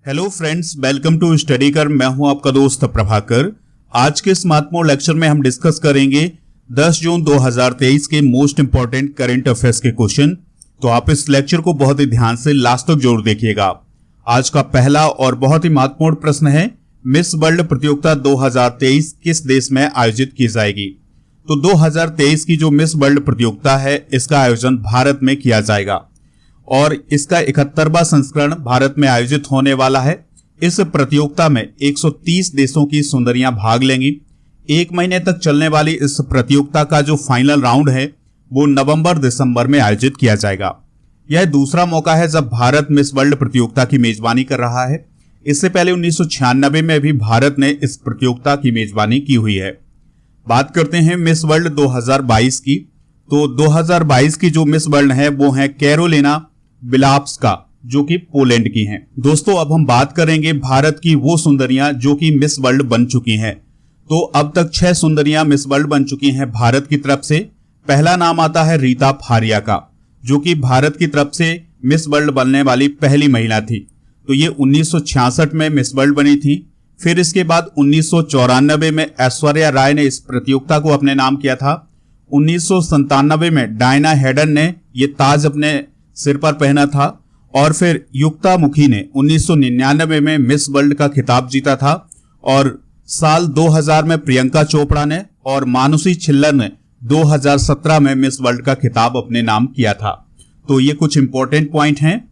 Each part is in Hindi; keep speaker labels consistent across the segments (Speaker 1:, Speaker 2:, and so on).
Speaker 1: Hello friends, welcome to Study Kar. मैं हूं आपका दोस्त प्रभाकर। आज के इस महत्वपूर्ण लेक्चर में हम डिस्कस करेंगे 10 जून 2023 के मोस्ट इंपॉर्टेंट करंट अफेयर्स के क्वेश्चन। तो आप इस लेक्चर को बहुत ही ध्यान से लास्ट तक जरूर देखिएगा। आज का पहला और बहुत ही महत्वपूर्ण प्रश्न है, मिस वर्ल्ड प्रतियोगिता 2023 किस देश में आयोजित की जाएगी। तो 2023 की जो मिस वर्ल्ड प्रतियोगिता है, इसका आयोजन भारत में किया जाएगा और इसका 71वां संस्करण भारत में आयोजित होने वाला है। इस प्रतियोगिता में 130 देशों की सुंदरियां भाग लेंगी। 1 महीने तक चलने वाली इस प्रतियोगिता का जो फाइनल राउंड है वो नवंबर-दिसंबर में आयोजित किया जाएगा। यह दूसरा मौका है जब भारत मिस वर्ल्ड प्रतियोगिता की मेजबानी कर रहा है। इससे पहले 1996 में भी भारत ने इस प्रतियोगिता की मेजबानी की हुई है। बात करते हैं मिस वर्ल्ड 2022 की। तो 2022 की जो मिस वर्ल्ड है वो है कैरोलिना बिलाव्स्का, जो कि पोलैंड की हैं। दोस्तों, अब हम बात करेंगे भारत की वो सुंदरियां जो कि मिस वर्ल्ड बन चुकी हैं। तो अब तक 6 सुंदरियां मिस वर्ल्ड बन चुकी हैं भारत की तरफ से। पहला नाम आता है रीता फारिया का, जो कि भारत की तरफ से मिस वर्ल्ड बनने वाली पहली महिला थी। तो ये 1966 में मिस वर्ल्ड बनी थी। फिर इसके बाद 1994 में ऐश्वर्या राय ने इस प्रतियोगिता को अपने नाम किया था। 1997 में डायना हेडन ने ये ताज अपने सिर पर पहना था। और फिर युक्ता मुखी ने 1999 में मिस वर्ल्ड का खिताब जीता था। और साल 2000 में प्रियंका चोपड़ा ने और मानुषी छिल्लर ने 2017 में मिस वर्ल्ड का खिताब अपने नाम किया था। तो ये कुछ इंपॉर्टेंट पॉइंट हैं।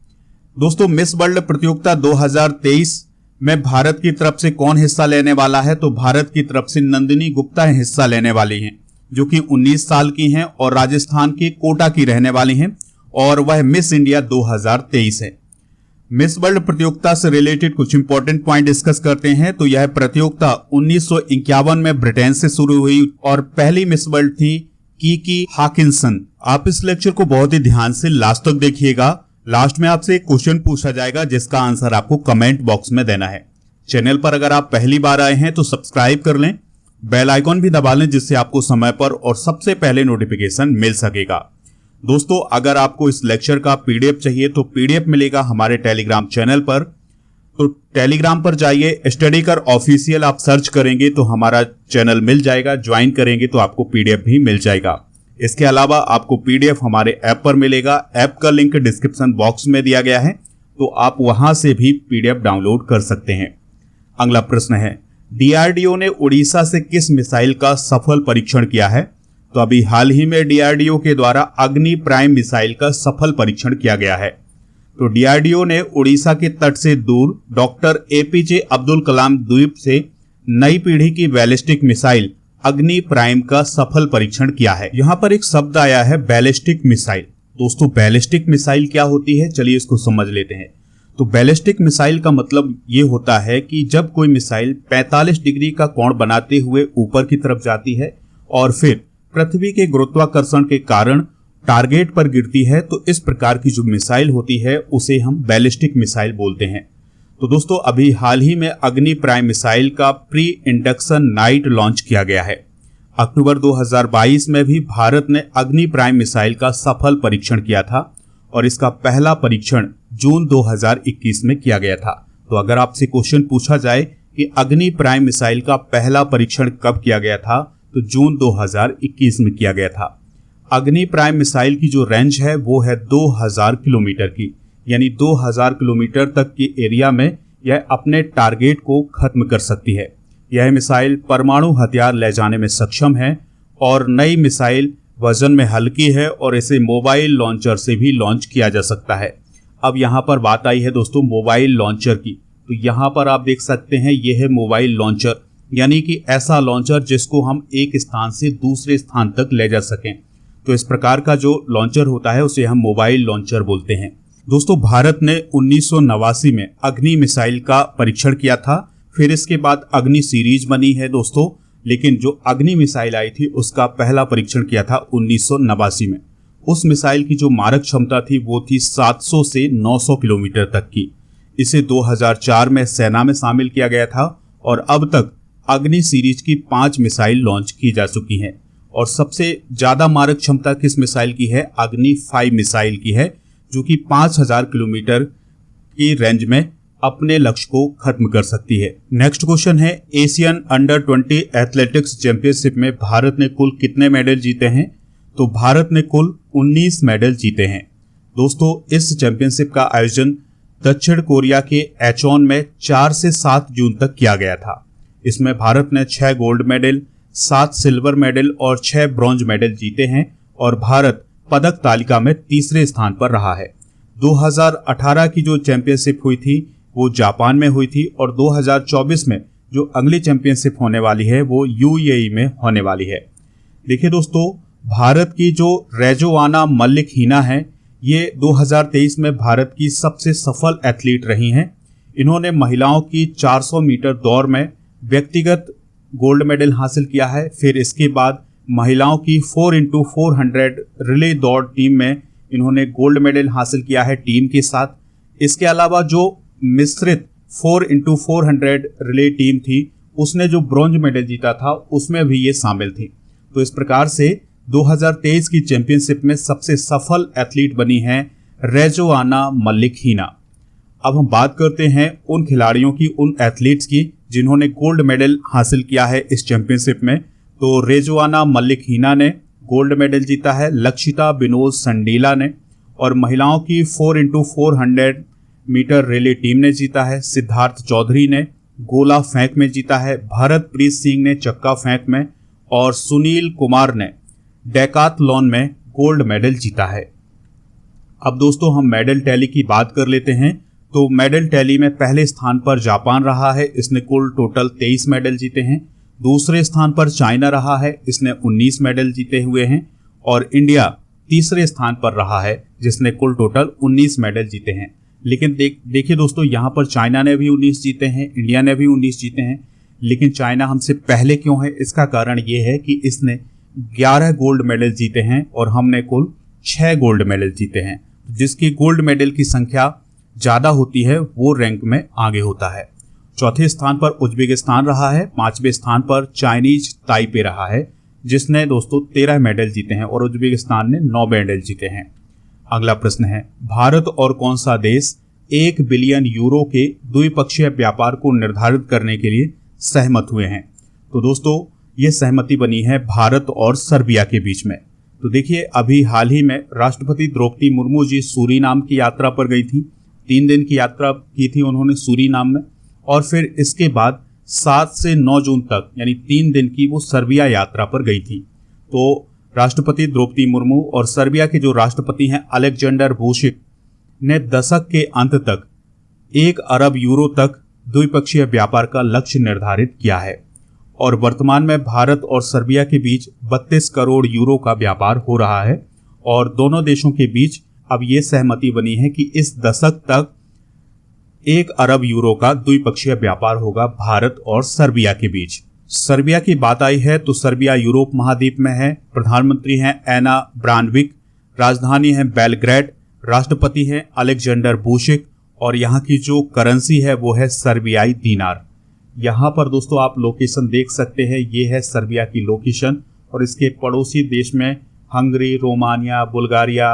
Speaker 1: दोस्तों, मिस वर्ल्ड प्रतियोगिता 2023 में भारत की तरफ से कौन हिस्सा लेने वाला है। तो भारत की तरफ से नंदिनी गुप्ता हिस्सा लेने वाली हैं, जो कि 19 साल की हैं और राजस्थान के कोटा की रहने वाली हैं और वह मिस इंडिया 2023 है। मिस वर्ल्ड प्रतियोगिता से रिलेटेड कुछ इंपॉर्टेंट पॉइंट डिस्कस करते हैं। तो यह प्रतियोगिता 1951 में ब्रिटेन से शुरू हुई और पहली मिस वर्ल्ड थी कीकी हाकिंसन। आप इस लेक्चर को बहुत ही ध्यान से लास्ट तक देखिएगा। लास्ट में आपसे एक क्वेश्चन पूछा जाएगा जिसका आंसर आपको कमेंट बॉक्स में देना है। चैनल पर अगर आप पहली बार आए हैं तो सब्सक्राइब कर लें, बेल आइकॉन भी दबा लें, जिससे आपको समय पर और सबसे पहले नोटिफिकेशन मिल सकेगा। दोस्तों, अगर आपको इस लेक्चर का पीडीएफ चाहिए तो पीडीएफ मिलेगा हमारे टेलीग्राम चैनल पर। तो टेलीग्राम पर जाइए, स्टडी कर ऑफिशियल आप सर्च करेंगे तो हमारा चैनल मिल जाएगा। ज्वाइन करेंगे तो आपको पीडीएफ भी मिल जाएगा। इसके अलावा आपको पीडीएफ हमारे ऐप पर मिलेगा। ऐप का लिंक डिस्क्रिप्शन बॉक्स में दिया गया है, तो आप वहां से भी पीडीएफ डाउनलोड कर सकते हैं। अगला प्रश्न है, डीआरडीओ ने उड़ीसा से किस मिसाइल का सफल परीक्षण किया है। तो अभी हाल ही में डीआरडीओ के द्वारा अग्नि प्राइम मिसाइल का सफल परीक्षण किया गया है। तो डीआरडीओ ने उड़ीसा के तट से दूर डॉक्टर एपीजे अब्दुल कलाम द्वीप से नई पीढ़ी की बैलिस्टिक मिसाइल अग्नि प्राइम का सफल परीक्षण किया है। यहाँ पर एक शब्द आया है बैलिस्टिक मिसाइल। दोस्तों, बैलिस्टिक मिसाइल क्या होती है, चलिए इसको समझ लेते हैं। तो बैलिस्टिक मिसाइल का मतलब ये होता है कि जब कोई मिसाइल 45 डिग्री का कोण बनाते हुए ऊपर की तरफ जाती है और फिर पृथ्वी के गुरुत्वाकर्षण के कारण टारगेट पर गिरती है, तो इस प्रकार की जो मिसाइल होती है उसे हम बैलिस्टिक मिसाइल बोलते हैं। तो दोस्तों, अभी हाल ही में अग्नि प्राइम मिसाइल का प्री इंडक्शन नाइट लॉन्च किया गया है। अक्टूबर 2022 में भी भारत ने अग्नि प्राइम मिसाइल का सफल परीक्षण किया था और इसका पहला परीक्षण जून 2021 में किया गया था। तो अगर आपसे क्वेश्चन पूछा जाए कि अग्नि प्राइम मिसाइल का पहला परीक्षण कब किया गया था, तो जून 2021 में किया गया था। अग्नि प्राइम मिसाइल की जो रेंज है वो है 2000 किलोमीटर की, यानी 2000 किलोमीटर तक के एरिया में यह अपने टारगेट को खत्म कर सकती है। यह मिसाइल परमाणु हथियार ले जाने में सक्षम है और नई मिसाइल वजन में हल्की है और इसे मोबाइल लॉन्चर से भी लॉन्च किया जा सकता है। अब यहाँ पर बात आई है दोस्तों मोबाइल लॉन्चर की। तो यहाँ पर आप देख सकते हैं यह है मोबाइल लॉन्चर, यानी कि ऐसा लॉन्चर जिसको हम एक स्थान से दूसरे स्थान तक ले जा सकें। तो इस प्रकार का जो लॉन्चर होता है उसे हम मोबाइल लॉन्चर बोलते हैं। दोस्तों, भारत ने 1989 में अग्नि मिसाइल का परीक्षण किया था। फिर इसके बाद अग्नि सीरीज बनी है दोस्तों, लेकिन जो अग्नि मिसाइल आई थी उसका पहला परीक्षण किया था 1989 में। उस मिसाइल की जो मारक क्षमता थी वो थी 700 से 900 किलोमीटर तक की। इसे 2004 में सेना में शामिल किया गया था और अब तक अग्नि सीरीज की 5 मिसाइल लॉन्च की जा चुकी हैं। और सबसे ज्यादा मारक क्षमता किस मिसाइल की है, अग्नि 5 मिसाइल की है, जो कि 5000 किलोमीटर की रेंज में अपने लक्ष्य को खत्म कर सकती है। नेक्स्ट क्वेश्चन है, एशियन अंडर 20 एथलेटिक्स चैंपियनशिप में भारत ने कुल कितने मेडल जीते हैं? तो भारत ने कुल 19 मेडल जीते हैं। दोस्तों, इस चैंपियनशिप का आयोजन दक्षिण कोरिया के एचोन में 4 से 7 जून तक किया गया था। इसमें भारत ने 6 गोल्ड मेडल, 7 सिल्वर मेडल और 6 ब्रॉन्ज मेडल जीते हैं और भारत पदक तालिका में तीसरे स्थान पर रहा है। 2018 की जो चैंपियनशिप हुई थी वो जापान में हुई थी और 2024 में जो अगली चैंपियनशिप होने वाली है वो यूएई में होने वाली है। देखिए दोस्तों, भारत की जो रेजोआना मल्लिकहीना है, ये 2023 में भारत की सबसे सफल एथलीट रही हैं। इन्होंने महिलाओं की 400 मीटर दौड़ में व्यक्तिगत गोल्ड मेडल हासिल किया है। फिर इसके बाद महिलाओं की 4x400 रिले दौड़ टीम में इन्होंने गोल्ड मेडल हासिल किया है टीम के साथ। इसके अलावा जो मिश्रित 4x400 रिले टीम थी उसने जो ब्रॉन्ज मेडल जीता था उसमें भी ये शामिल थी। तो इस प्रकार से 2023 की चैंपियनशिप में सबसे सफल एथलीट बनी हैं रेजोआना मल्लिकहीना। अब हम बात करते हैं उन खिलाड़ियों की, उन एथलीट्स की जिन्होंने गोल्ड मेडल हासिल किया है इस चैंपियनशिप में। तो रेजोआना मल्लिकहीना ने गोल्ड मेडल जीता है, लक्षिता बिनोद संडीला ने, और महिलाओं की 4x400 मीटर रिले टीम ने जीता है। सिद्धार्थ चौधरी ने गोला फेंक में जीता है, भरतप्रीत सिंह ने चक्का फेंक में और सुनील कुमार ने डेकाथलॉन में गोल्ड मेडल जीता है। अब दोस्तों हम मेडल टैली की बात कर लेते हैं। तो मेडल टैली में पहले स्थान पर जापान रहा है, इसने कुल टोटल 23 मेडल जीते हैं। दूसरे स्थान पर चाइना रहा है, इसने 19 मेडल जीते हुए हैं। और इंडिया तीसरे स्थान पर रहा है जिसने कुल टोटल 19 मेडल जीते हैं। लेकिन देखिए दोस्तों, यहाँ पर चाइना ने भी 19 जीते हैं, इंडिया ने भी 19 जीते हैं, लेकिन चाइना हमसे पहले क्यों है? इसका कारण ये है कि इसने 11 गोल्ड मेडल जीते हैं और हमने कुल 6 गोल्ड मेडल जीते हैं। जिसकी गोल्ड मेडल की संख्या ज़्यादा होती है वो रैंक में आगे होता है। चौथे स्थान पर उज्बेकिस्तान रहा है, 5वें स्थान पर चाइनीज ताइपे रहा है जिसने दोस्तों 13 मेडल जीते हैं और उज्बेकिस्तान ने 9 मेडल जीते हैं। अगला प्रश्न है, भारत और कौन सा देश 1 बिलियन यूरो के द्विपक्षीय व्यापार को निर्धारित करने के लिए सहमत हुए हैं? तो दोस्तों ये सहमति बनी है भारत और सर्बिया के बीच में। तो देखिए, अभी हाल ही में राष्ट्रपति द्रौपदी मुर्मू जी सूरीनाम की यात्रा पर गई थी। 3 दिन की यात्रा की थी उन्होंने सूरीनाम में, और फिर इसके बाद 7 से 9 जून तक यानी 3 दिन की वो सर्बिया यात्रा पर गई थी। तो राष्ट्रपति द्रौपदी मुर्मू और सर्बिया के जो राष्ट्रपति हैं अलेक्जेंडर वुचिक ने दशक के अंत तक 1 अरब यूरो तक द्विपक्षीय व्यापार का लक्ष्य निर्धारित किया है। और वर्तमान में भारत और सर्बिया के बीच 32 करोड़ यूरो का व्यापार हो रहा है और दोनों देशों के बीच अब ये सहमति बनी है कि इस दशक तक 1 अरब यूरो का द्विपक्षीय व्यापार होगा भारत और सर्बिया के बीच। सर्बिया की बात आई है तो सर्बिया यूरोप महाद्वीप में है। प्रधानमंत्री हैं एना ब्रानविक, राजधानी है बेलग्रेड, राष्ट्रपति हैं अलेक्जेंडर वुचिक और यहाँ की जो करेंसी है वो है सर्बियाई दीनार। यहाँ पर दोस्तों आप लोकेशन देख सकते हैं, ये है सर्बिया की लोकेशन और इसके पड़ोसी देश में Hungary, Romania, Bulgaria,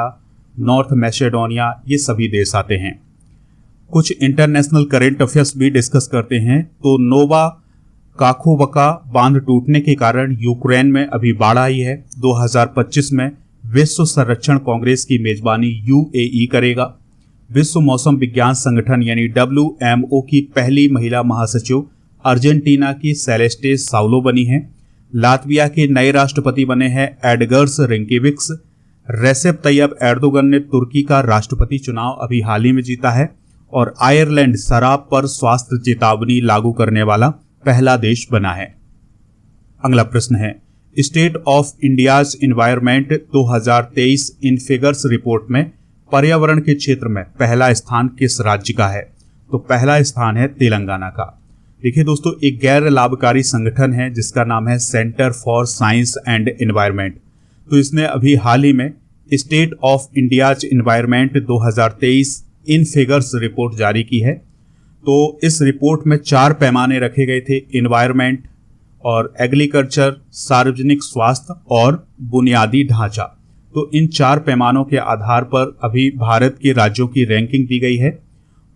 Speaker 1: North Macedonia, ये सभी देश आते हैं। कुछ इंटरनेशनल करंट अफेयर्स भी डिस्कस करते हैं। तो नोवा काखोवका बांध टूटने के कारण यूक्रेन में अभी बाढ़ आई है। 2025 में विश्व संरक्षण कांग्रेस की मेजबानी यूएई करेगा। विश्व मौसम विज्ञान संगठन यानी WMO की पहली महिला महासचिव अर्जेंटीना की सेलेस्टे साउलो बनी है। लातविया के नए राष्ट्रपति बने हैं एडगर्स रिंकेविक्स। रेसेप तैयब एर्दोगन ने तुर्की का राष्ट्रपति चुनाव अभी हाल ही में जीता है और आयरलैंड शराब पर स्वास्थ्य चेतावनी लागू करने वाला पहला देश बना है। अगला प्रश्न है, state of India's environment 2023 in figures report में पर्यावरण के क्षेत्र में पहला स्थान किस राज्य का है? तो पहला स्थान है तेलंगाना का। देखिए दोस्तों, एक गैर लाभकारी संगठन है जिसका नाम है centre for science and environment. तो इसने अभी हाल ही में state of India's environment 2023 in figures report जारी की है। तो इस रिपोर्ट में 4 पैमाने रखे गए थे, एनवायरनमेंट और एग्रीकल्चर, सार्वजनिक स्वास्थ्य और बुनियादी ढांचा। तो इन 4 पैमानों के आधार पर अभी भारत के राज्यों की रैंकिंग दी गई है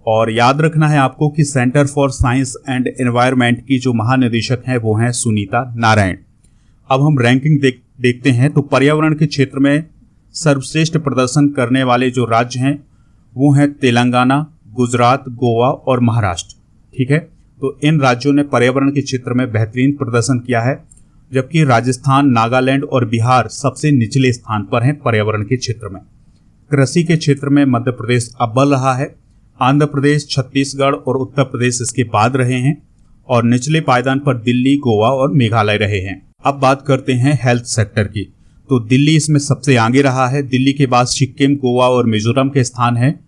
Speaker 1: और याद रखना है आपको कि centre for science and environment की जो महानिदेशक हैं वो हैं सुनीता नारायण। अब हम रैंकिंग देखते हैं। तो पर्यावरण के क्षेत्र में सर्वश्रेष्ठ प्रदर्शन करने वाले जो राज्य हैं वो हैं तेलंगाना, गुजरात, गोवा और महाराष्ट्र। ठीक है, तो इन राज्यों ने पर्यावरण के क्षेत्र में बेहतरीन प्रदर्शन किया है, जबकि राजस्थान, नागालैंड और बिहार सबसे निचले स्थान पर हैं पर्यावरण के क्षेत्र में। कृषि के क्षेत्र में मध्य प्रदेश अव्वल रहा है, आंध्र प्रदेश, छत्तीसगढ़ और उत्तर प्रदेश इसके बाद रहे हैं, और निचले पायदान पर दिल्ली, गोवा और मेघालय रहे हैं। अब बात करते हैं हेल्थ सेक्टर की। तो दिल्ली इसमें सबसे आगे रहा है। दिल्ली के बाद सिक्किम, गोवा और मिजोरम के स्थान है।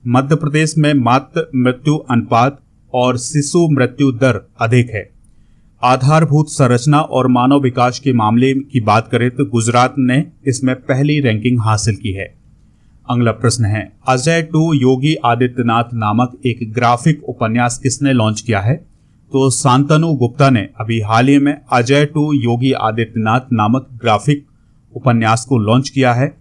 Speaker 1: मध्य प्रदेश में मातृ मृत्यु अनुपात और शिशु मृत्यु दर अधिक है। आधारभूत संरचना और मानव विकास के मामले की बात करें तो गुजरात ने इसमें पहली रैंकिंग हासिल की है। अगला प्रश्न है, अजय टू योगी आदित्यनाथ नामक एक ग्राफिक उपन्यास किसने लॉन्च किया है? तो शांतनु गुप्ता ने अभी हाल ही में अजय टू योगी आदित्यनाथ नामक ग्राफिक उपन्यास को लॉन्च किया है,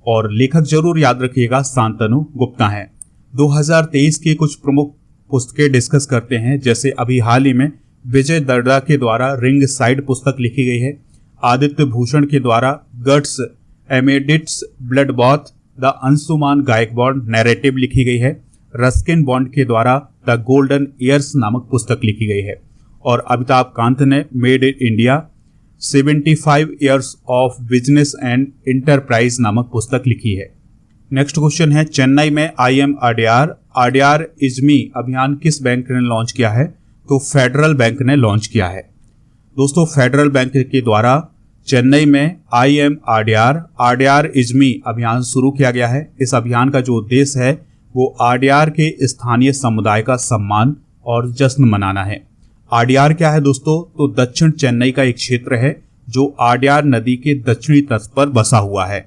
Speaker 1: और लेखक जरूर याद रखिएगा शांतनु गुप्ता हैं। 2023 की कुछ प्रमुख पुस्तकें डिस्कस करते हैं, जैसे अभी हाल ही में विजय दर्डा के द्वारा रिंग साइड पुस्तक लिखी गई है। आदित्य भूषण के द्वारा guts amidst bloodbath the Anshuman Gaekwad narrative लिखी गई है। रस्किन बॉन्ड के द्वारा द गोल्डन ईयर्स नामक पुस्तक लिखी गई है। और अमिताभ कांत ने made in India 75 years of business and enterprise नामक पुस्तक लिखी है। नेक्स्ट क्वेश्चन है, चेन्नई में आरडीआर इज़मी अभियान किस बैंक ने लॉन्च किया है? तो फेडरल बैंक ने लॉन्च किया है। दोस्तों, फेडरल बैंक के द्वारा चेन्नई में आरडीआर इज़मी अभियान शुरू किया गया है। इस अभियान का जो उद्देश्य है वो आरडीआर के स्थानीय समुदाय का सम्मान और जश्न मनाना है। आरडीआर क्या है दोस्तों? तो दक्षिण चेन्नई का एक क्षेत्र है जो आरडीआर नदी के दक्षिणी तट पर बसा हुआ है।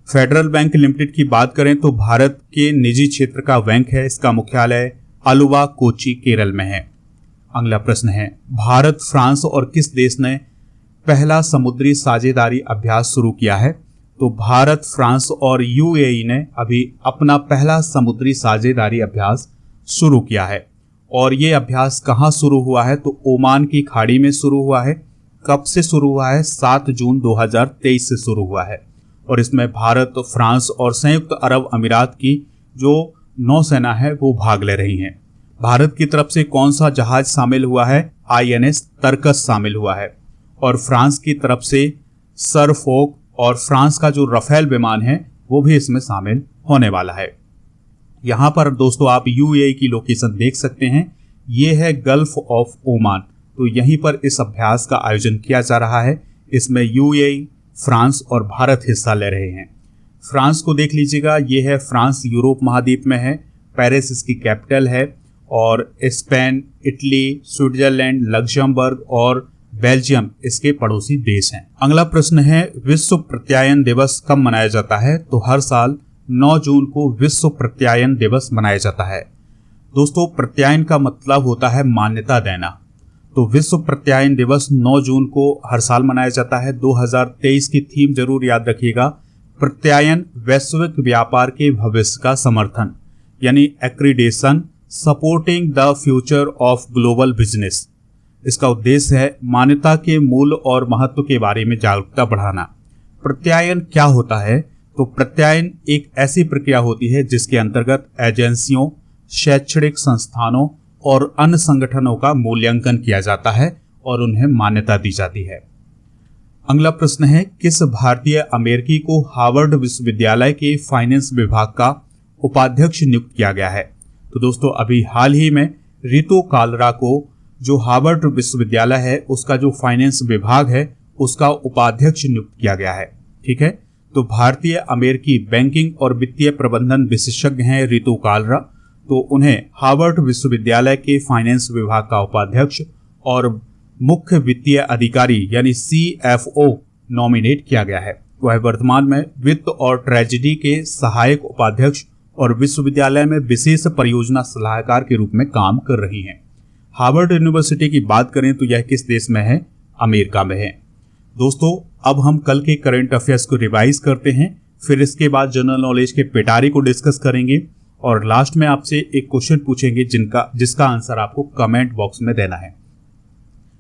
Speaker 1: फेडरल बैंक लिमिटेड की बात करें तो भारत के निजी क्षेत्र का बैंक है। इसका मुख्यालय अलुवा, कोची, केरल में है। अगला प्रश्न है, भारत, फ्रांस और किस देश ने पहला समुद्री साझेदारी अभ्यास शुरू किया है? तो भारत, फ्रांस और यूएई ने अभी अपना पहला समुद्री साझेदारी अभ्यास शुरू किया है। और ये अभ्यास कहाँ शुरू हुआ है? तो ओमान की खाड़ी में शुरू हुआ है। कब से शुरू हुआ है? 7 जून 2023 से शुरू हुआ है। और इसमें भारत, फ्रांस और संयुक्त अरब अमीरात की जो नौसेना है वो भाग ले रही हैं। भारत की तरफ से कौन सा जहाज शामिल हुआ है? आईएनएस तरकस शामिल हुआ है। और फ्रांस की तरफ से सरफोक और फ्रांस का जो रफेल विमान है वो भी इसमें शामिल होने वाला है। यहाँ पर दोस्तों आप यूएई की लोकेशन देख सकते हैं। ये है गल्फ ऑफ ओमान। तो यहीं पर इस अभ्यास का आयोजन किया जा रहा है। इसमें यूएई, फ्रांस और भारत हिस्सा ले रहे हैं। फ्रांस को देख लीजिएगा, ये है फ्रांस, यूरोप महाद्वीप में है। पेरिस इसकी कैपिटल है। और स्पेन, इटली, स्विट्जरलैंड, लग्जमबर्ग और बेल्जियम इसके पड़ोसी देश हैं। अगला प्रश्न है, विश्व प्रत्यायन दिवस कब मनाया जाता है? तो हर साल 9 जून को विश्व प्रत्यायन दिवस मनाया जाता है। दोस्तों, प्रत्यायन का मतलब होता है मान्यता देना। तो विश्व प्रत्यायन दिवस 9 जून को हर साल मनाया जाता है। 2023 की थीम जरूर याद रखिएगा, प्रत्यायन वैश्विक व्यापार के भविष्य का समर्थन, यानी accreditation supporting the future of global business. इसका उद्देश्य है मान्यता के मूल और महत्व के बारे में जागरूकता बढ़ाना। प्रत्यायन क्या होता है? तो प्रत्यायन एक ऐसी प्रक्रिया होती है जिसके अंतर्गत एजेंसियों, शैक्षणिक संस्थानों और अन्य संगठनों का मूल्यांकन किया जाता है और उन्हें मान्यता दी जाती है। अगला प्रश्न है, किस भारतीय अमेरिकी को हार्वर्ड विश्वविद्यालय के फाइनेंस विभाग का उपाध्यक्ष नियुक्त किया गया है? तो दोस्तों, अभी हाल ही में रितु कालरा को जो हार्वर्ड विश्वविद्यालय है उसका जो फाइनेंस विभाग है उसका उपाध्यक्ष नियुक्त किया गया है। ठीक है, तो भारतीय अमेरिकी बैंकिंग और वित्तीय प्रबंधन विशेषज्ञ हैं रितु कालरा। तो उन्हें हार्वर्ड विश्वविद्यालय के फाइनेंस विभाग का उपाध्यक्ष और मुख्य वित्तीय अधिकारी यानी CFO नॉमिनेट किया गया है। वह वर्तमान में वित्त और ट्रेजरी के सहायक उपाध्यक्ष और विश्वविद्यालय में विशेष परियोजना सलाहकार के रूप में काम कर रही हैं। हार्वर्ड यूनिवर्सिटी की बात करें तो यह किस देश में है? अमेरिका में है। दोस्तों, अब हम कल के करंट अफेयर्स को रिवाइज करते हैं, फिर इसके बाद जनरल नॉलेज के पिटारे को डिस्कस करेंगे और लास्ट में आपसे एक क्वेश्चन पूछेंगे जिसका आंसर आपको कमेंट बॉक्स में देना है।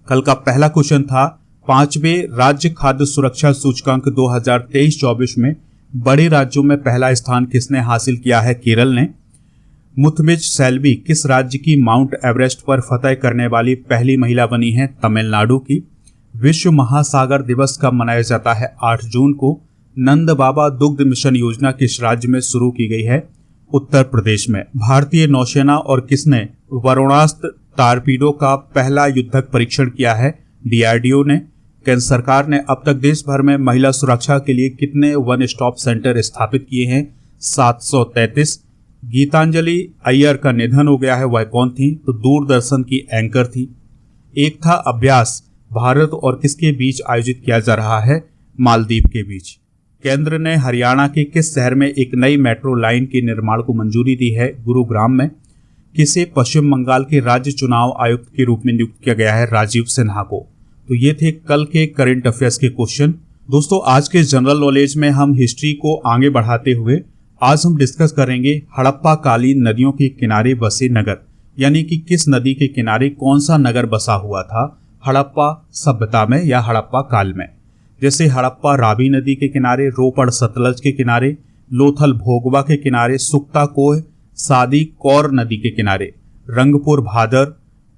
Speaker 1: कल का पहला क्वेश्चन था 5वें राज्य खाद्य सुरक्षा सूचकांक 2023-24 में बड़े राज्यों में पहला स्थान किसने हासिल किया है? केरल ने। मुथमिज सैल्वी किस राज्य की माउंट एवरेस्ट पर फतह करने वाली पहली महिला बनी है? तमिलनाडु की। विश्व महासागर दिवस कब मनाया जाता है? 8 जून को। नंद बाबा दुग्ध मिशन योजना किस राज्य में शुरू की गई है? उत्तर प्रदेश में। भारतीय नौसेना और किसने वरुणास्त्र टारपीडो का पहला युद्धक परीक्षण किया है? डीआरडीओ ने। केंद्र सरकार ने अब तक देश भर में महिला सुरक्षा के लिए कितने वन स्टॉप सेंटर स्थापित किए हैं? 733। गीतांजलि अय्यर का निधन हो गया है, वह कौन थी? तो दूरदर्शन की एंकर थी। एक था अभ्यास भारत और किसके बीच आयोजित किया जा रहा है? मालदीव के बीच। केंद्र ने हरियाणा के किस शहर में एक नई मेट्रो लाइन के निर्माण को मंजूरी दी है? गुरुग्राम में। किसे पश्चिम बंगाल के राज्य चुनाव आयुक्त के रूप में नियुक्त किया गया है? राजीव सिन्हा को। तो ये थे कल के करंट अफेयर्स के क्वेश्चन। दोस्तों, आज के जनरल नॉलेज में हम हिस्ट्री को आगे बढ़ाते हुए आज हम डिस्कस करेंगे हड़प्पा कालीन नदियों के किनारे बसे नगर, यानी कि किस नदी के किनारे कौन सा नगर बसा हुआ था हड़प्पा सभ्यता में या हड़प्पा काल में। जैसे हड़प्पा रावी नदी के किनारे, रोपड़ सतलज के किनारे, लोथल भोगवा के किनारे, सुक्ता कोह सादी कौर नदी के किनारे, रंगपुर भादर,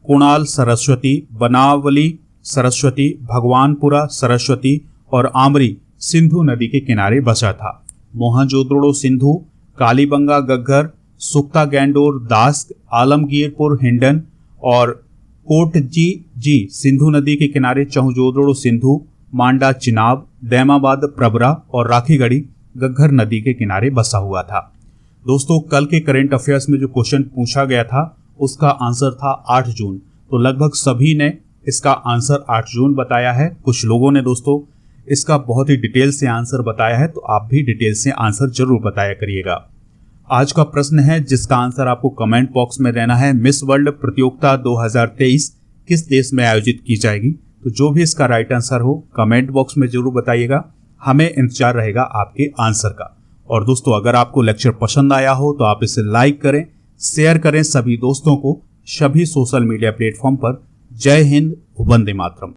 Speaker 1: कुणाल सरस्वती, बनावली सरस्वती, भगवानपुरा सरस्वती और आमरी सिंधु नदी के किनारे बसा था। मोहनजोदड़ो सिंधु, कालीबंगा गग्गर, सुक्ता गैंडोर दास्क, आलमगीरपुर हिंडन और कोटजी सिंधु नदी के किनारे, चहुजोदड़ो सिंधु, मांडा चिनाब, दैमाबाद प्रबरा और राखीगढ़ी गग्गर नदी के किनारे बसा हुआ था। दोस्तों, कल के करंट अफेयर्स में जो क्वेश्चन पूछा गया था उसका आंसर था 8 जून। तो लगभग सभी ने इसका आंसर 8 जून बताया है। कुछ लोगों ने दोस्तों इसका बहुत ही डिटेल से आंसर बताया है, तो आप भी डिटेल से आंसर जरूर बताया करिएगा। आज का प्रश्न है जिसका आंसर आपको कमेंट बॉक्स में देना है। मिस वर्ल्ड प्रतियोगिता 2023 किस देश में आयोजित की जाएगी? तो जो भी इसका राइट आंसर हो कमेंट बॉक्स में जरूर बताइएगा, हमें इंतजार रहेगा आपके आंसर का। और दोस्तों, अगर आपको लेक्चर पसंद आया हो तो आप इसे लाइक करें, शेयर करें सभी दोस्तों को, सभी सोशल मीडिया प्लेटफॉर्म पर। जय हिंद, वंदे मातरम।